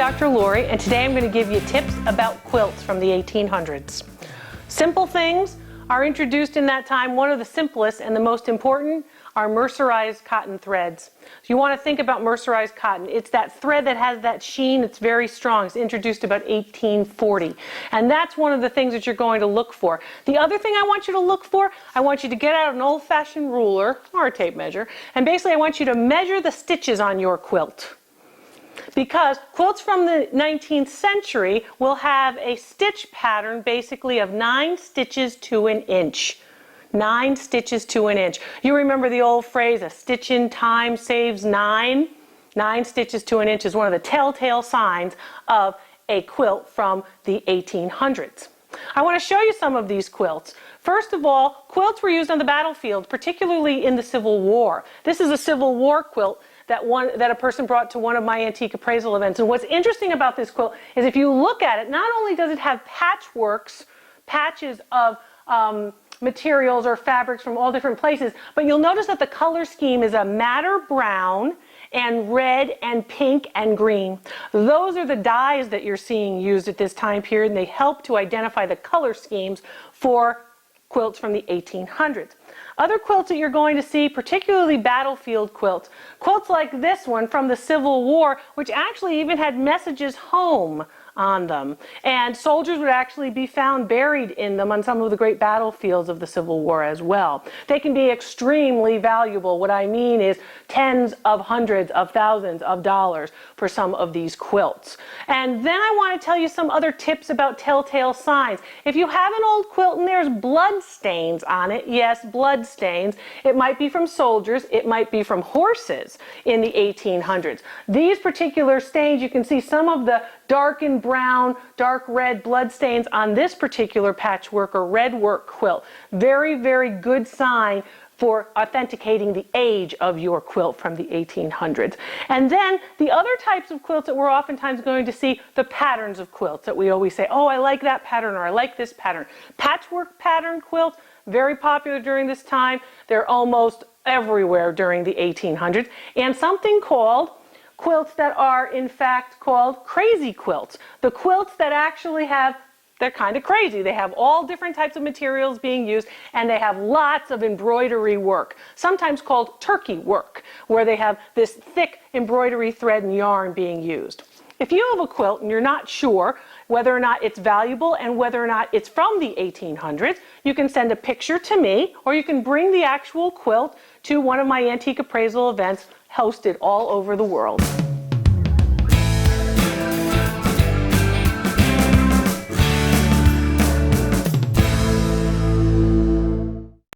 Dr. Lori, and today I'm going to give you tips about quilts from the 1800s. Simple things are introduced in that time. One of the simplest and the most important are mercerized cotton threads. So you want to think about mercerized cotton. It's that thread that has that sheen. It's very strong. It's introduced about 1840. And that's one of the things that you're going to look for. The other thing I want you to look for, I want you to get out an old-fashioned ruler or a tape measure, and basically I want you to measure the stitches on your quilt. Because quilts from the 19th century will have a stitch pattern basically of 9 stitches to an inch. 9 stitches to an inch. You remember the old phrase, a stitch in time saves 9? 9 stitches to an inch is one of the telltale signs of a quilt from the 1800s. I want to show you some of these quilts. First of all, quilts were used on the battlefield, particularly in the Civil War. This is a Civil War quilt that a person brought to one of my antique appraisal events. And what's interesting about this quilt is if you look at it, not only does it have patchworks, patches of materials or fabrics from all different places, but you'll notice that the color scheme is a madder brown and red and pink and green. Those are the dyes that you're seeing used at this time period, and they help to identify the color schemes for quilts from the 1800s. Other quilts that you're going to see, particularly battlefield quilts, quilts like this one from the Civil War, which actually even had messages home on them. And soldiers would actually be found buried in them on some of the great battlefields of the Civil War as well. They can be extremely valuable. What I mean is tens of hundreds of thousands of dollars for some of these quilts. And then I want to tell you some other tips about telltale signs. If you have an old quilt and there's blood stains on it, yes, blood stains, it might be from soldiers, it might be from horses in the 1800s. These particular stains, you can see some of the dark and brown, dark red blood stains on this particular patchwork or red work quilt. Very, very good sign for authenticating the age of your quilt from the 1800s. And then the other types of quilts that we're oftentimes going to see, the patterns of quilts that we always say, oh, I like that pattern or I like this pattern. Patchwork pattern quilts, very popular during this time. They're almost everywhere during the 1800s. And something called quilts that are in fact called crazy quilts. The quilts that actually have, they're kind of crazy. They have all different types of materials being used and they have lots of embroidery work, sometimes called turkey work, where they have this thick embroidery thread and yarn being used. If you have a quilt and you're not sure whether or not it's valuable and whether or not it's from the 1800s, you can send a picture to me or you can bring the actual quilt to one of my antique appraisal events hosted all over the world.